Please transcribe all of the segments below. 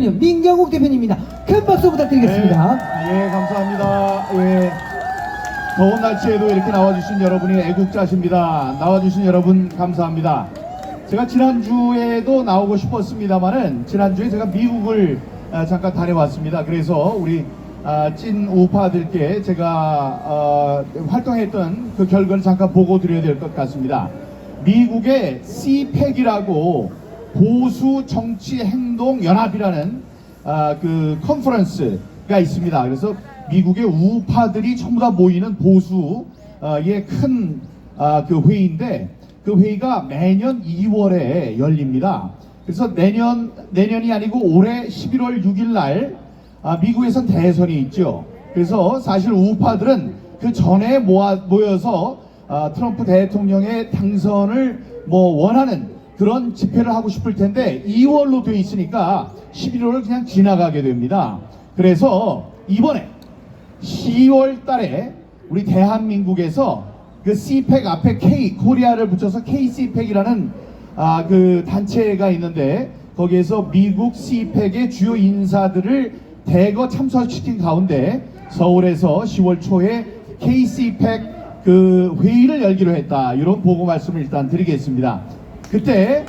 대표님, 민경욱 대표님입니다. 큰 박수 부탁드리겠습니다. 예, 감사합니다. 예. 더운 날씨에도 이렇게 나와주신 여러분이 애국자십니다. 나와주신 여러분 감사합니다. 제가 지난주에도 나오고 싶었습니다만은 지난주에 제가 미국을 잠깐 다녀왔습니다. 그래서 우리 찐 우파들께 제가 활동했던 그 결과를 잠깐 보고 드려야 될 것 같습니다. 미국의 CPAC이라고 보수 정치 행동 연합이라는 그 컨퍼런스가 있습니다. 그래서 미국의 우파들이 전부 다 모이는 보수의 큰 그 회의인데, 그 회의가 매년 2월에 열립니다. 그래서 내년이 아니고 올해 11월 6일 날 미국에선 대선이 있죠. 그래서 사실 우파들은 그 전에 모여서 트럼프 대통령의 당선을 원하는 그런 집회를 하고 싶을 텐데 2월로 되어 있으니까 11월을 그냥 지나가게 됩니다. 그래서 이번에 10월 달에 우리 대한민국에서 그 CPAC 앞에 K, 코리아를 붙여서 KCPAC이라는 그 단체가 있는데, 거기에서 미국 CPAC의 주요 인사들을 대거 참석시킨 가운데 서울에서 10월 초에 KCPAC 그 회의를 열기로 했다. 이런 보고 말씀을 일단 드리겠습니다. 그때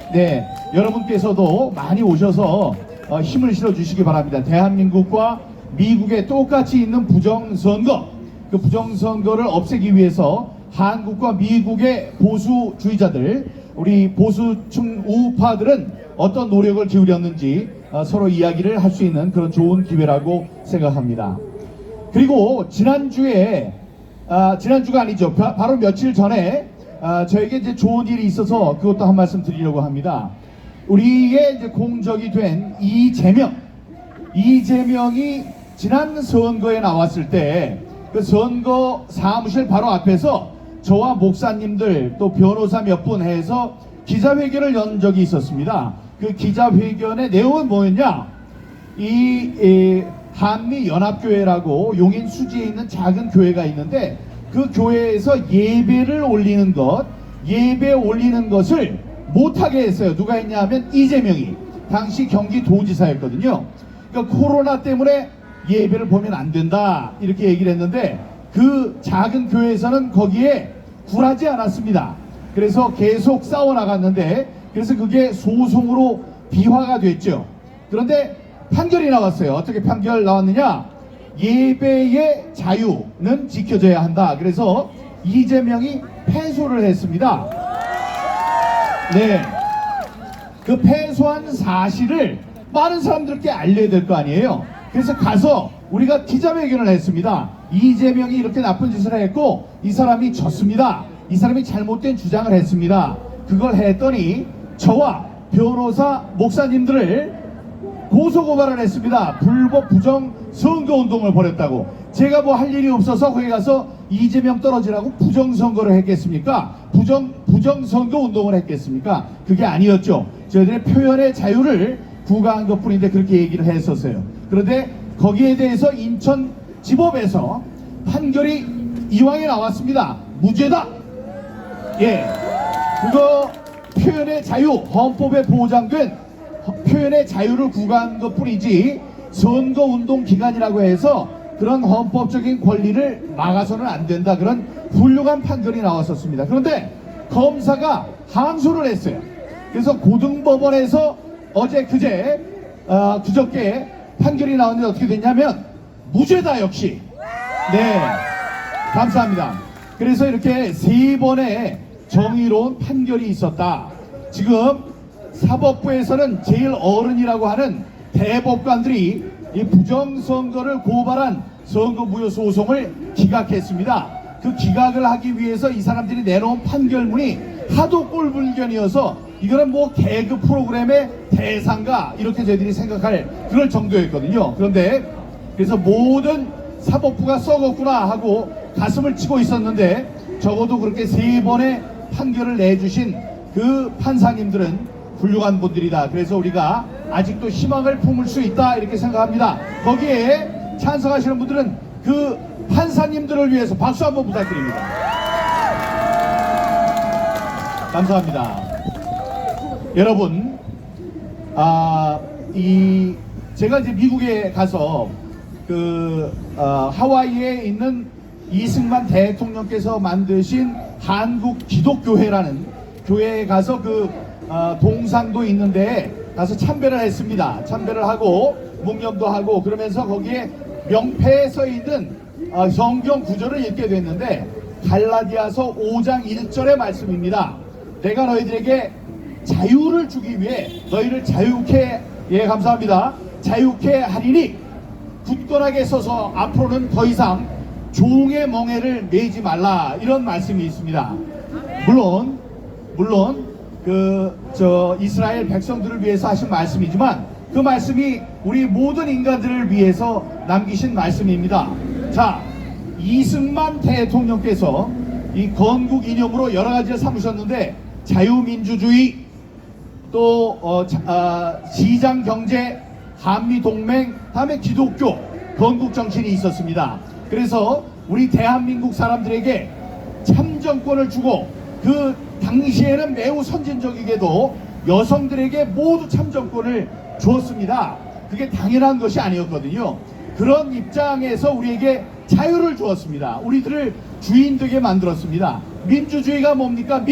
여러분께서도 많이 오셔서 힘을 실어 주시기 바랍니다. 대한민국과 미국에 똑같이 있는 부정선거, 그 부정선거를 없애기 위해서 한국과 미국의 보수주의자들, 우리 보수층 우파들은 어떤 노력을 기울였는지 서로 이야기를 할 수 있는 그런 좋은 기회라고 생각합니다. 그리고 지난주가 아니죠. 바로 며칠 전에 저에게 이제 좋은 일이 있어서 그것도 한 말씀 드리려고 합니다. 우리의 이제 공적이 된 이재명이 지난 선거에 나왔을 때 그 선거 사무실 바로 앞에서 저와 목사님들 또 변호사 몇 분 해서 기자회견을 연 적이 있었습니다. 그 기자회견의 내용은 뭐였냐? 이 한미연합교회라고 용인 수지에 있는 작은 교회가 있는데, 그 교회에서 예배 올리는 것을 못하게 했어요. 누가 했냐 하면 이재명이, 당시 경기도지사였거든요. 그러니까 코로나 때문에 예배를 보면 안 된다 이렇게 얘기를 했는데, 그 작은 교회에서는 거기에 굴하지 않았습니다. 그래서 계속 싸워 나갔는데, 그래서 그게 소송으로 비화가 됐죠. 그런데 판결이 나왔어요. 어떻게 판결 나왔느냐? 예배의 자유는 지켜져야 한다. 그래서 이재명이 패소를 했습니다. 그 패소한 사실을 많은 사람들께 알려야 될 거 아니에요. 그래서 가서 우리가 기자회견을 했습니다. 이재명이 이렇게 나쁜 짓을 했고 이 사람이 졌습니다. 이 사람이 잘못된 주장을 했습니다. 그걸 했더니 저와 변호사 목사님들을 고소고발을 했습니다. 불법 부정 선거운동을 벌였다고. 제가 뭐 할 일이 없어서 거기 가서 이재명 떨어지라고 부정선거를 했겠습니까? 부정선거운동을 했겠습니까? 그게 아니었죠. 저희들의 표현의 자유를 구가한 것 뿐인데 그렇게 얘기를 했었어요. 그런데 거기에 대해서 인천지법에서 판결이 이왕에 나왔습니다. 무죄다. 그거 표현의 자유, 헌법에 보장된 표현의 자유를 구가한 것 뿐이지 선거운동 기간이라고 해서 그런 헌법적인 권리를 막아서는 안 된다. 그런 훌륭한 판결이 나왔었습니다. 그런데 검사가 항소를 했어요. 그래서 고등법원에서 그저께 판결이 나왔는데 어떻게 됐냐면 무죄다. 역시. 감사합니다. 그래서 이렇게 3번의 정의로운 판결이 있었다. 지금 사법부에서는 제일 어른이라고 하는 대법관들이 이 부정선거를 고발한 선거무효소송을 기각했습니다. 그 기각을 하기 위해서 이 사람들이 내놓은 판결문이 하도 꼴불견이어서 이거는 뭐 개그 프로그램의 대상가 이렇게 저희들이 생각할 그럴 정도였거든요. 그런데 그래서 모든 사법부가 썩었구나 하고 가슴을 치고 있었는데, 적어도 그렇게 3번의 판결을 내주신 그 판사님들은 훌륭한 분들이다. 그래서 우리가 아직도 희망을 품을 수 있다 이렇게 생각합니다. 거기에 찬성하시는 분들은 그 판사님들을 위해서 박수 한번 부탁드립니다. 감사합니다. 여러분, 이 제가 이제 미국에 가서 하와이에 있는 이승만 대통령께서 만드신 한국 기독교회라는 교회에 가서 동상도 있는데 가서 참배를 했습니다. 참배를 하고 묵념도 하고 그러면서 거기에 명패에 서 있는 성경 구절을 읽게 됐는데 갈라디아서 5장 1절의 말씀입니다. 내가 너희들에게 자유를 주기 위해 너희를 자유케 감사합니다. 자유케 하리니 굳건하게 서서 앞으로는 더 이상 종의 멍에를 매지 말라, 이런 말씀이 있습니다. 물론 이스라엘 백성들을 위해서 하신 말씀이지만 그 말씀이 우리 모든 인간들을 위해서 남기신 말씀입니다. 자, 이승만 대통령께서 이 건국 이념으로 여러 가지를 삼으셨는데 자유민주주의, 또 시장경제, 한미동맹, 다음에 기독교, 건국정신이 있었습니다. 그래서 우리 대한민국 사람들에게 참정권을 주고 그 당시에는 매우 선진적이게도 여성들에게 모두 참정권을 주었습니다. 그게 당연한 것이 아니었거든요. 그런 입장에서 우리에게 자유를 주었습니다. 우리들을 주인 되게 만들었습니다. 민주주의가 뭡니까?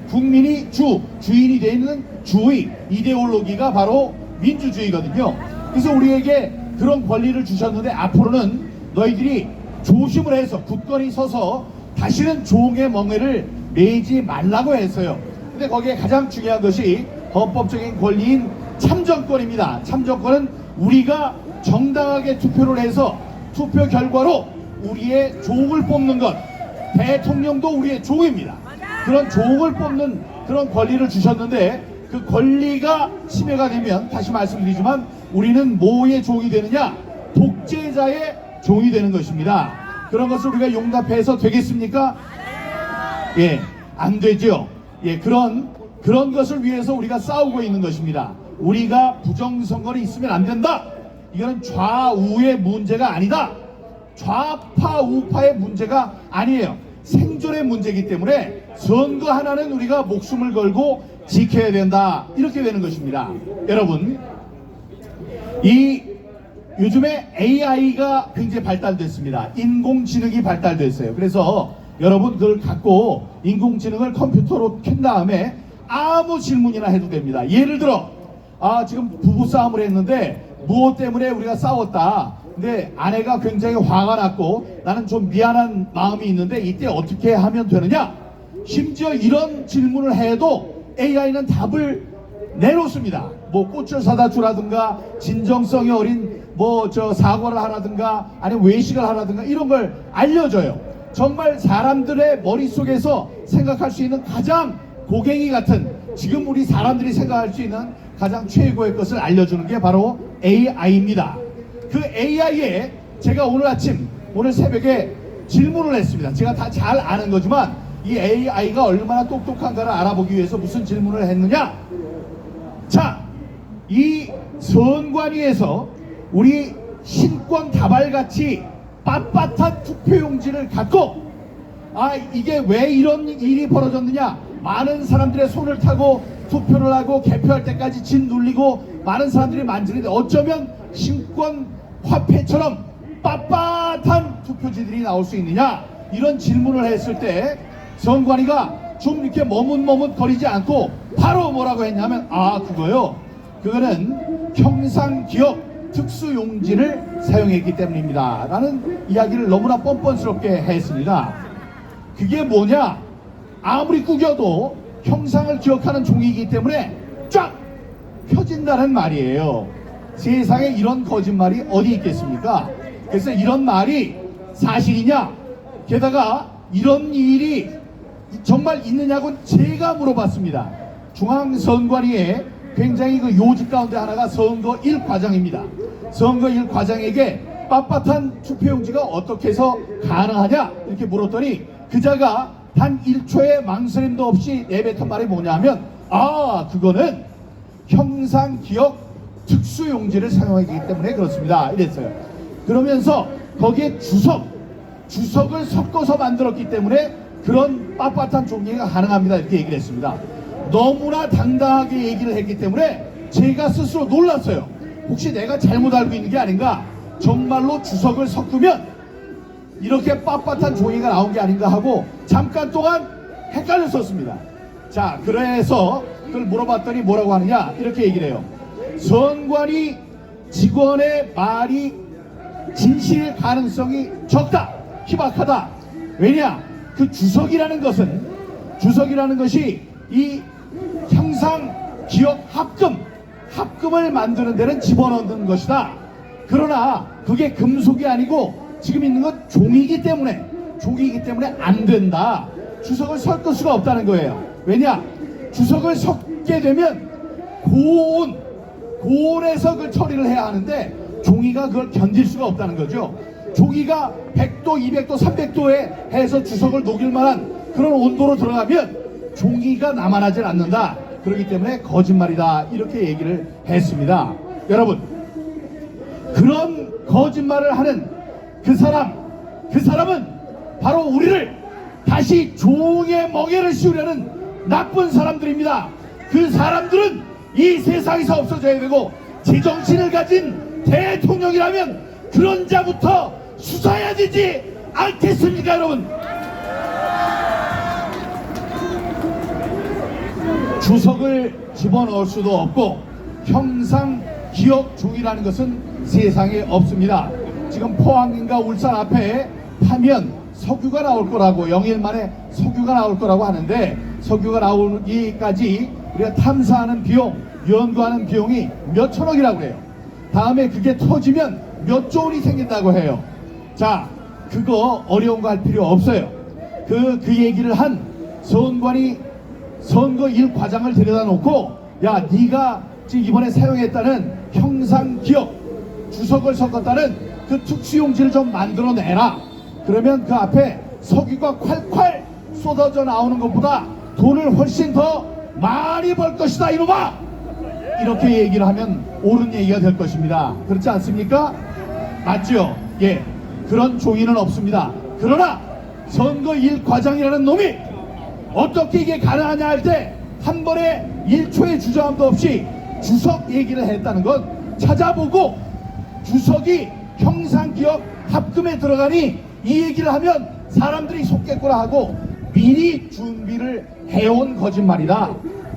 국민이 주인이 되는 주의, 이데올로기가 바로 민주주의거든요. 그래서 우리에게 그런 권리를 주셨는데 앞으로는 너희들이 조심을 해서 굳건히 서서 다시는 종의 멍에를 매지 말라고 했어요. 근데 거기에 가장 중요한 것이 헌법적인 권리인 참정권입니다. 참정권은 우리가 정당하게 투표를 해서 투표 결과로 우리의 종을 뽑는 것, 대통령도 우리의 종입니다. 그런 종을 뽑는 그런 권리를 주셨는데 그 권리가 침해가 되면 다시 말씀드리지만 우리는 뭐의 종이 되느냐? 독재자의 종이 되는 것입니다. 그런 것을 우리가 용납해서 되겠습니까? 예, 안 되죠. 예, 그런 것을 위해서 우리가 싸우고 있는 것입니다. 우리가 부정선거는 있으면 안 된다. 이거는 좌우의 문제가 아니다. 좌파 우파의 문제가 아니에요. 생존의 문제이기 때문에 선거 하나는 우리가 목숨을 걸고 지켜야 된다, 이렇게 되는 것입니다. 여러분, 요즘에 AI가 굉장히 발달됐습니다. 인공지능이 발달됐어요. 그래서 여러분 그걸 갖고 인공지능을 컴퓨터로 켠 다음에 아무 질문이나 해도 됩니다. 예를 들어 지금 부부싸움을 했는데 무엇 때문에 우리가 싸웠다. 근데 아내가 굉장히 화가 났고 나는 좀 미안한 마음이 있는데 이때 어떻게 하면 되느냐? 심지어 이런 질문을 해도 AI는 답을 내놓습니다. 뭐 꽃을 사다 주라든가 진정성이 어린 사과를 하라든가 아니면 외식을 하라든가 이런 걸 알려줘요. 정말 사람들의 머릿속에서 생각할 수 있는 가장 고갱이 같은, 지금 우리 사람들이 생각할 수 있는 가장 최고의 것을 알려주는 게 바로 AI입니다. 그 AI에 제가 오늘 새벽에 질문을 했습니다. 제가 다 잘 아는 거지만 이 AI가 얼마나 똑똑한가를 알아보기 위해서 무슨 질문을 했느냐? 자, 이 선관위에서 우리 신권 다발같이 빳빳한 투표용지를 갖고 이게 왜 이런 일이 벌어졌느냐? 많은 사람들의 손을 타고 투표를 하고 개표할 때까지 진 눌리고 많은 사람들이 만지는데 어쩌면 신권 화폐처럼 빳빳한 투표지들이 나올 수 있느냐? 이런 질문을 했을 때 선관위가 좀 이렇게 머뭇머뭇거리지 않고 바로 뭐라고 했냐면 그거는 평상기업 특수용지를 사용했기 때문입니다 라는 이야기를 너무나 뻔뻔스럽게 했습니다. 그게 뭐냐? 아무리 구겨도 형상을 기억하는 종이기 때문에 쫙 펴진다는 말이에요. 세상에 이런 거짓말이 어디 있겠습니까? 그래서 이런 말이 사실이냐? 게다가 이런 일이 정말 있느냐고 제가 물어봤습니다. 중앙선관위에 굉장히 요직 가운데 하나가 선거 1과장입니다. 선거 1과장에게 빳빳한 투표용지가 어떻게 해서 가능하냐? 이렇게 물었더니 그자가 단 1초의 망설임도 없이 내뱉은 말이 뭐냐면 그거는 형상기억 특수용지를 사용하기 때문에 그렇습니다. 이랬어요. 그러면서 거기에 주석을 섞어서 만들었기 때문에 그런 빳빳한 종이가 가능합니다. 이렇게 얘기를 했습니다. 너무나 당당하게 얘기를 했기 때문에 제가 스스로 놀랐어요. 혹시 내가 잘못 알고 있는 게 아닌가, 정말로 주석을 섞으면 이렇게 빳빳한 종이가 나온 게 아닌가 하고 잠깐 동안 헷갈렸었습니다. 자, 그래서 그걸 물어봤더니 뭐라고 하느냐, 이렇게 얘기를 해요. 선관위 직원의 말이 진실 가능성이 적다, 희박하다. 왜냐, 그 주석이라는 것이 이 형상 기억 합금을 만드는 데는 집어넣는 것이다. 그러나 그게 금속이 아니고 지금 있는 건 종이기 때문에 안 된다. 주석을 섞을 수가 없다는 거예요. 왜냐, 주석을 섞게 되면 고온에서 그 처리를 해야 하는데 종이가 그걸 견딜 수가 없다는 거죠. 종이가 100도, 200도, 300도에 해서 주석을 녹일 만한 그런 온도로 들어가면 종이가 남아나질 않는다. 그렇기 때문에 거짓말이다, 이렇게 얘기를 했습니다. 여러분, 그런 거짓말을 하는 그 사람은 바로 우리를 다시 종의 멍에를 씌우려는 나쁜 사람들입니다. 그 사람들은 이 세상에서 없어져야 되고, 제정신을 가진 대통령이라면 그런 자부터 수사해야 되지 않겠습니까, 여러분? 주석을 집어넣을 수도 없고 형상 기억 종이라는 것은 세상에 없습니다. 지금 포항인가 울산 앞에 파면 석유가 나올 거라고, 0일 만에 석유가 나올 거라고 하는데, 석유가 나오기까지 우리가 탐사하는 비용, 연구하는 비용이 몇 천억이라고 그래요. 다음에 그게 터지면 몇 조 원이 생긴다고 해요. 자, 그거 어려운 거 할 필요 없어요. 그 얘기를 한 선관위 선거 일 과장을 데려다 놓고, 야, 네가 지금 이번에 사용했다는 형상 기억 주석을 섞었다는 그 특수용지를 좀 만들어내라. 그러면 그 앞에 석유가 콸콸 쏟아져 나오는 것보다 돈을 훨씬 더 많이 벌 것이다, 이놈아! 이렇게 얘기를 하면 옳은 얘기가 될 것입니다. 그렇지 않습니까? 맞죠? 예, 그런 종이는 없습니다. 그러나 선거 일 과장이라는 놈이 어떻게 이게 가능하냐 할 때 한 번에 1초의 주저함도 없이 주석 얘기를 했다는 건, 찾아보고 주석이 형상기억 합금에 들어가니 이 얘기를 하면 사람들이 속겠구나 하고 미리 준비를 해온 거짓말이다.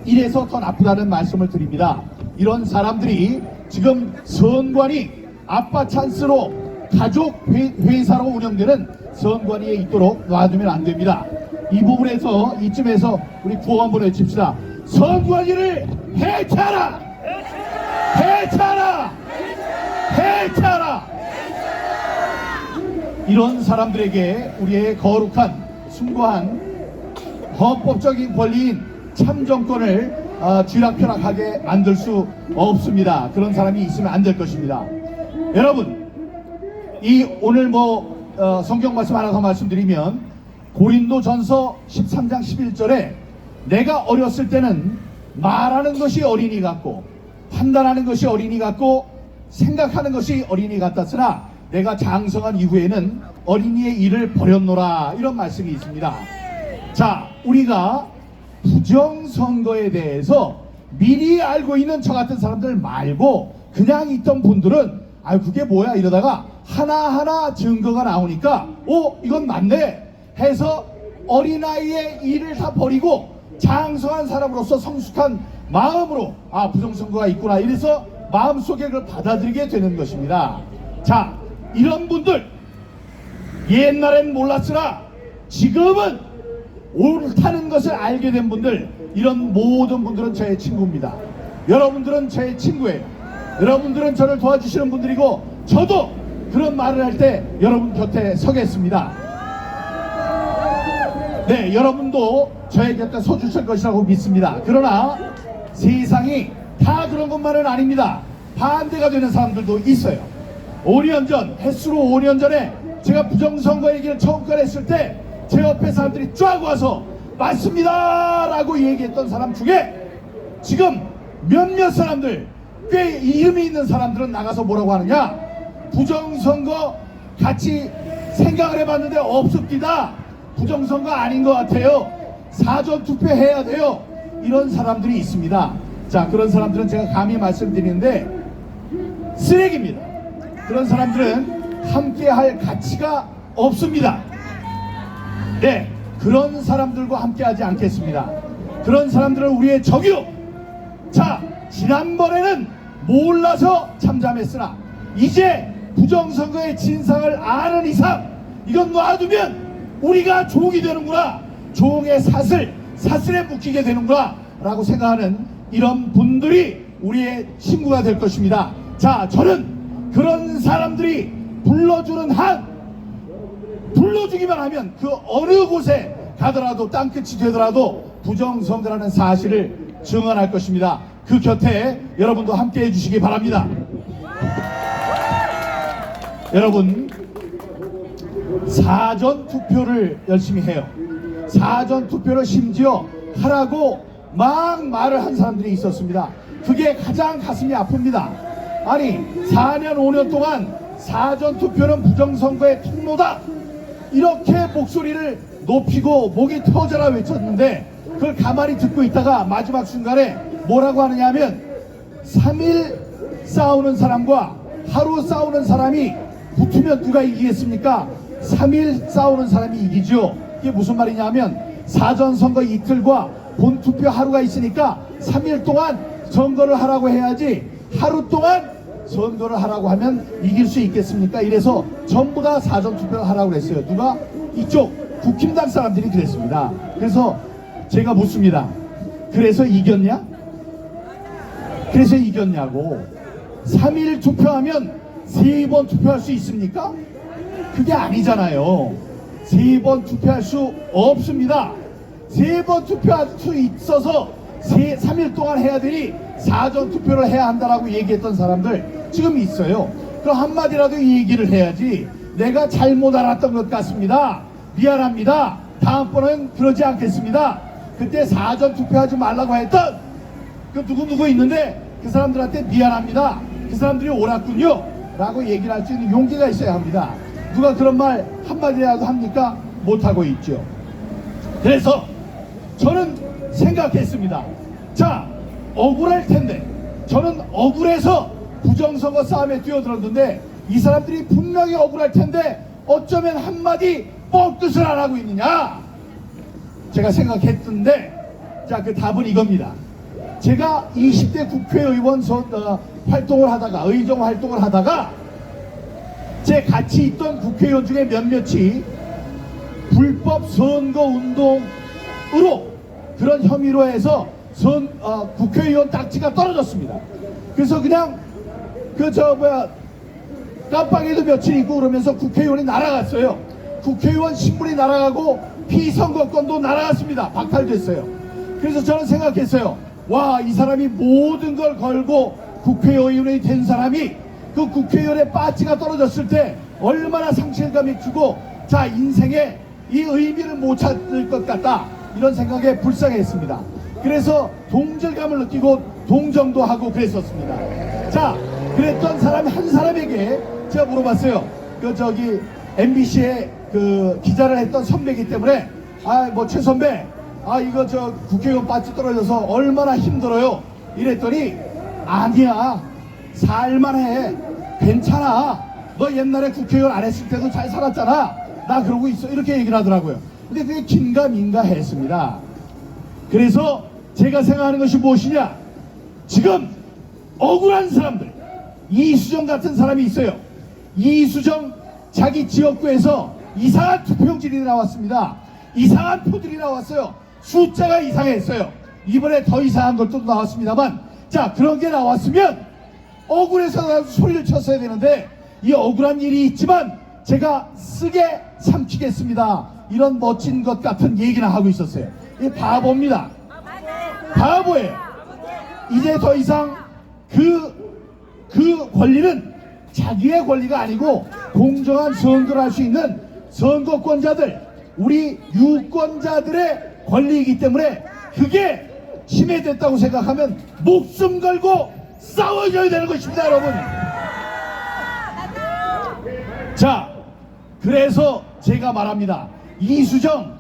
이래서 더 나쁘다는 말씀을 드립니다. 이런 사람들이 지금 선관위 아빠 찬스로 가족 회사로 운영되는 선관위에 있도록 놔두면 안 됩니다. 이 부분에서, 이쯤에서 우리 구호 한번 외칩시다. 선관위를 해체하라! 해체하라! 해체하라! 이런 사람들에게 우리의 거룩한 숭고한 헌법적인 권리인 참정권을 쥐락펴락하게 만들 수 없습니다. 그런 사람이 있으면 안 될 것입니다. 여러분, 오늘 성경 말씀 하나 더 말씀드리면, 고린도전서 13장 11절에 내가 어렸을 때는 말하는 것이 어린이 같고 판단하는 것이 어린이 같고 생각하는 것이 어린이 같았으나 내가 장성한 이후에는 어린이의 일을 버렸노라, 이런 말씀이 있습니다. 자, 우리가 부정선거에 대해서 미리 알고 있는 저 같은 사람들 말고 그냥 있던 분들은 그게 뭐야 이러다가 하나하나 증거가 나오니까 이건 맞네 해서 어린아이의 일을 다 버리고 장성한 사람으로서 성숙한 마음으로 부정선거가 있구나, 이래서 마음속에 그걸 받아들이게 되는 것입니다. 자, 이런 분들, 옛날엔 몰랐으나 지금은 옳다는 것을 알게 된 분들, 이런 모든 분들은 저의 친구입니다. 여러분들은 저의 친구예요. 여러분들은 저를 도와주시는 분들이고, 저도 그런 말을 할 때 여러분 곁에 서겠습니다. 네, 여러분도 저의 곁에 서주실 것이라고 믿습니다. 그러나 세상이 다 그런 것만은 아닙니다. 반대가 되는 사람들도 있어요. 5년 전, 햇수로 5년 전에 제가 부정선거 얘기를 처음 꺼냈을 때 제 옆에 사람들이 쫙 와서 맞습니다 라고 얘기했던 사람 중에 지금 몇몇 사람들, 꽤 이름이 있는 사람들은 나가서 뭐라고 하느냐, 부정선거 같이 생각을 해봤는데 없습니다, 부정선거 아닌 것 같아요, 사전투표 해야 돼요, 이런 사람들이 있습니다. 자, 그런 사람들은 제가 감히 말씀드리는데 쓰레기입니다. 그런 사람들은 함께할 가치가 없습니다. 네, 그런 사람들과 함께하지 않겠습니다. 그런 사람들은 우리의 적이요. 자, 지난번에는 몰라서 참잠했으나 이제 부정선거의 진상을 아는 이상 이건 놔두면 우리가 종이 되는구나, 종의 사슬에 묶이게 되는구나 라고 생각하는 이런 분들이 우리의 친구가 될 것입니다. 자, 저는 그런 사람들이 불러주기만 하면 그 어느 곳에 가더라도 땅끝이 되더라도 부정선거라는 사실을 증언할 것입니다. 그 곁에 여러분도 함께 해주시기 바랍니다. 여러분, 사전투표를 열심히 해요. 사전투표를 심지어 하라고 막 말을 한 사람들이 있었습니다. 그게 가장 가슴이 아픕니다. 아니, 4년 5년 동안 사전투표는 부정선거의 통로다, 이렇게 목소리를 높이고 목이 터져라 외쳤는데 그걸 가만히 듣고 있다가 마지막 순간에 뭐라고 하느냐 하면 3일 싸우는 사람과 하루 싸우는 사람이 붙으면 누가 이기겠습니까? 3일 싸우는 사람이 이기죠. 이게 무슨 말이냐 하면 사전선거 이틀과 본투표 하루가 있으니까 3일 동안 선거를 하라고 해야지 하루 동안 선거를 하라고 하면 이길 수 있겠습니까? 이래서 전부 다 사전투표를 하라고 그랬어요. 누가? 이쪽 국힘당 사람들이 그랬습니다. 그래서 제가 묻습니다. 그래서 이겼냐? 그래서 이겼냐고. 3일 투표하면 3번 투표할 수 있습니까? 그게 아니잖아요. 3번 투표할 수 없습니다. 3번 투표할 수 있어서 3일 동안 해야 되니 사전 투표를 해야 한다라고 얘기했던 사람들 지금 있어요. 그럼 한마디라도 이 얘기를 해야지. 내가 잘못 알았던 것 같습니다. 미안합니다. 다음번엔 그러지 않겠습니다. 그때 사전 투표하지 말라고 했던 그 누구 있는데 그 사람들한테 미안합니다. 그 사람들이 옳았군요 라고 얘기를 할 수 있는 용기가 있어야 합니다. 누가 그런 말 한마디라도 합니까? 못하고 있죠. 그래서 저는 생각했습니다. 자, 억울할 텐데, 저는 억울해서 부정선거 싸움에 뛰어들었는데 이 사람들이 분명히 억울할 텐데 어쩌면 한마디 뻥뜻을 안 하고 있느냐, 제가 생각했던데, 자, 그 답은 이겁니다. 제가 20대 국회의원 활동을 하다가, 의정 활동을 하다가 제 같이 있던 국회의원 중에 몇몇이 불법 선거 운동으로 그런 혐의로 해서 국회의원 딱지가 떨어졌습니다. 그래서 그냥 깜빡이도 며칠 있고 그러면서 국회의원이 날아갔어요. 국회의원 신분이 날아가고 피선거권도 날아갔습니다. 박탈됐어요. 그래서 저는 생각했어요. 와, 이 사람이 모든 걸 걸고 국회의원이 된 사람이 그 국회의원의 빠지가 떨어졌을 때 얼마나 상실감이 크고, 자, 인생에 이 의미를 못 찾을 것 같다, 이런 생각에 불쌍했습니다. 그래서 동질감을 느끼고 동정도 하고 그랬었습니다. 자, 그랬던 사람 한 사람에게 제가 물어봤어요. MBC에 기자를 했던 선배이기 때문에, 최 선배, 이거 국회의원 빠지 떨어져서 얼마나 힘들어요 이랬더니, 아니야, 살만해, 괜찮아, 너 옛날에 국회의원 안 했을 때도 잘 살았잖아, 나 그러고 있어, 이렇게 얘기를 하더라고요. 근데 그게 긴가민가 했습니다. 그래서 제가 생각하는 것이 무엇이냐, 지금 억울한 사람들, 이수정 같은 사람이 있어요. 이수정 자기 지역구에서 이상한 투표용지들이 나왔습니다. 이상한 표들이 나왔어요. 숫자가 이상했어요. 이번에 더 이상한 것도 나왔습니다만, 자, 그런 게 나왔으면 억울해서 소리를 쳤어야 되는데, 이 억울한 일이 있지만 제가 쓰게 삼키겠습니다, 이런 멋진 것 같은 얘기나 하고 있었어요. 이 바보입니다. 바보예요. 이제 더 이상 그 권리는 자기의 권리가 아니고 공정한 선거를 할 수 있는 선거권자들, 우리 유권자들의 권리이기 때문에 그게 침해됐다고 생각하면 목숨 걸고 싸워줘야 되는 것입니다, 여러분. 자, 그래서 제가 말합니다. 이수정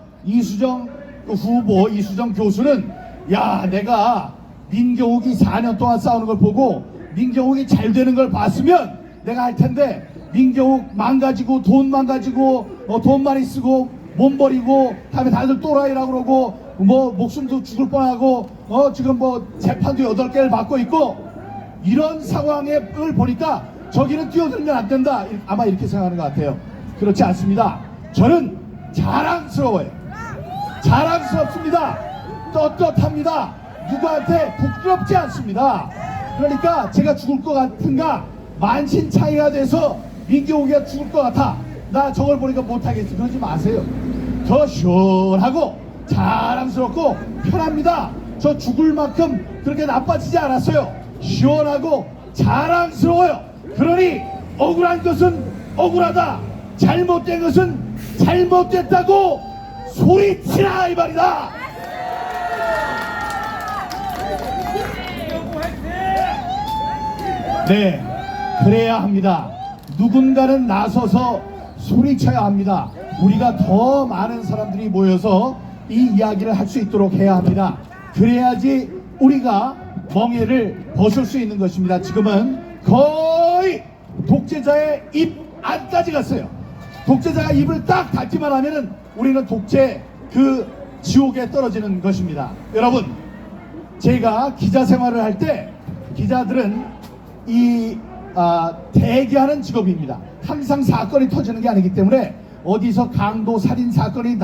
후보, 이수정 교수는, 야, 내가 민경욱이 4년 동안 싸우는 걸 보고 민경욱이 잘 되는 걸 봤으면 내가 할 텐데, 민경욱 망가지고 돈 망가지고 돈 많이 쓰고 몸 버리고 다음에 다들 또라이라고 그러고 뭐 목숨도 죽을 뻔하고 지금 뭐 재판도 8개를 받고 있고 이런 상황을 보니까 저기는 뛰어들면 안 된다, 아마 이렇게 생각하는 것 같아요. 그렇지 않습니다. 저는 자랑스러워요. 자랑스럽습니다. 떳떳합니다. 누구한테 부끄럽지 않습니다. 그러니까 제가 죽을 것 같은가, 만신창이가 돼서 민경욱이가 죽을 것 같아, 나 저걸 보니까 못하겠어, 그러지 마세요. 저 시원하고 자랑스럽고 편합니다. 저 죽을 만큼 그렇게 나빠지지 않았어요. 시원하고 자랑스러워요. 그러니 억울한 것은 억울하다, 잘못된 것은 잘못됐다고 소리치라, 이 말이다. 네, 그래야 합니다. 누군가는 나서서 소리쳐야 합니다. 우리가 더 많은 사람들이 모여서 이 이야기를 할 수 있도록 해야 합니다. 그래야지 우리가 멍해를 벗을 수 있는 것입니다. 지금은 거의 독재자의 입 안까지 갔어요. 독재자가 입을 딱 닫기만 하면은 우리는 독재 그 지옥에 떨어지는 것입니다. 여러분, 제가 기자 생활을 할 때 기자들은 대기하는 직업입니다. 항상 사건이 터지는 게 아니기 때문에 어디서 강도 살인 사건이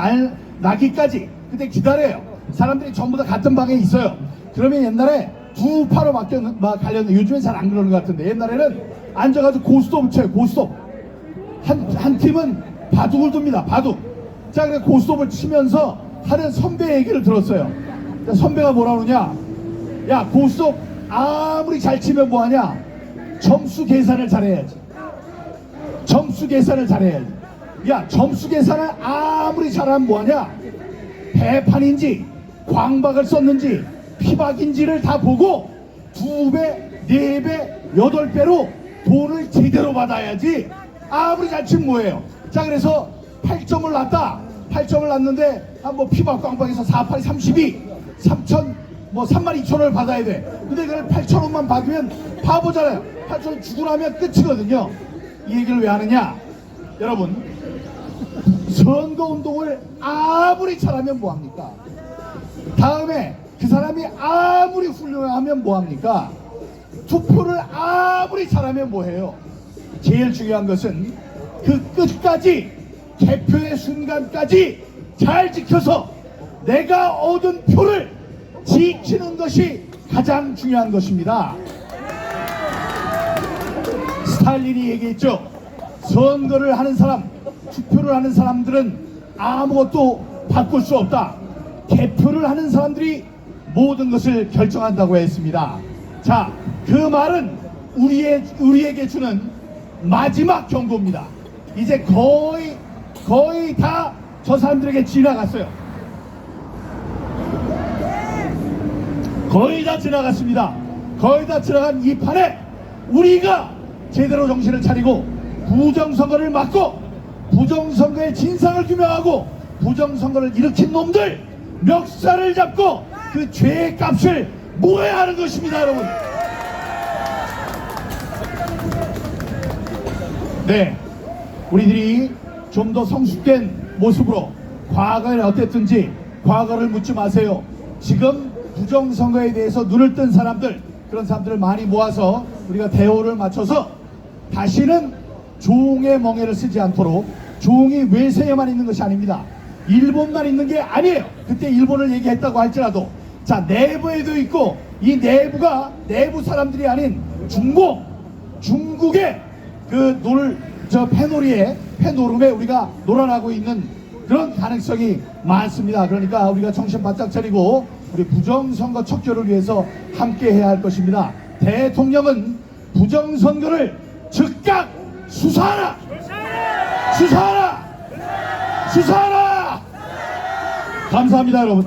나기까지 그때 기다려요. 사람들이 전부 다 같은 방에 있어요. 그러면 옛날에 두 파로 갈렸는데 요즘엔 잘 안 그러는 것 같은데, 옛날에는 앉아가지고 고스톱을 쳐요. 고스톱. 한 팀은 바둑을 둡니다. 바둑. 자, 그래 고스톱을 치면서 하는 선배 얘기를 들었어요. 선배가 뭐라 그러냐, 야, 고스톱 아무리 잘 치면 뭐하냐, 점수 계산을 잘해야지. 점수 계산을 잘해야지. 야, 점수 계산을 아무리 잘하면 뭐하냐, 배판인지 광박을 썼는지 피박인지를 다 보고 2배, 4배, 8배로 돈을 제대로 받아야지. 아무리 잘 치면 뭐예요. 자, 그래서 8점을 놨다. 8점을 놨는데 뭐 피박 광박에서 4, 8, 32 32,000원을 받아야 돼. 근데 그걸 8,000원만 받으면 바보잖아요. 8,000원 주고 나면 끝이거든요. 이 얘기를 왜 하느냐, 여러분, 선거운동을 아무리 잘하면 뭐합니까? 다음에 그 사람이 아무리 훌륭하면 뭐합니까? 투표를 아무리 잘하면 뭐해요? 제일 중요한 것은 그 끝까지, 개표의 순간까지 잘 지켜서 내가 얻은 표를 지키는 것이 가장 중요한 것입니다. 스탈린이 얘기했죠. 선거를 하는 사람, 투표를 하는 사람들은 아무것도 바꿀 수 없다. 개표를 하는 사람들이 모든 것을 결정한다고 했습니다. 자, 그 말은 우리에게 주는 마지막 경고입니다. 이제 거의 다 저 사람들에게 지나갔어요. 거의 다 지나갔습니다. 거의 다 지나간 이 판에 우리가 제대로 정신을 차리고 부정선거를 막고 부정선거의 진상을 규명하고 부정선거를 일으킨 놈들 멱살을 잡고 그 죄의 값을 물어야 하는 것입니다, 여러분. 네, 우리들이 좀 더 성숙된 모습으로 과거에 어땠든지 과거를 묻지 마세요. 지금 부정선거에 대해서 눈을 뜬 사람들, 그런 사람들을 많이 모아서 우리가 대우를 맞춰서 다시는 종의 멍에를 쓰지 않도록, 종이 외세에만 있는 것이 아닙니다. 일본만 있는 게 아니에요. 그때 일본을 얘기했다고 할지라도, 자, 내부에도 있고, 이 내부가 내부 사람들이 아닌 중국의 그 패노름에 우리가 놀아나고 있는 그런 가능성이 많습니다. 그러니까 우리가 정신 바짝 차리고 우리 부정선거 척결을 위해서 함께 해야 할 것입니다. 대통령은 부정선거를 즉각 수사하라! 수사하라! 수사하라! 감사합니다, 여러분.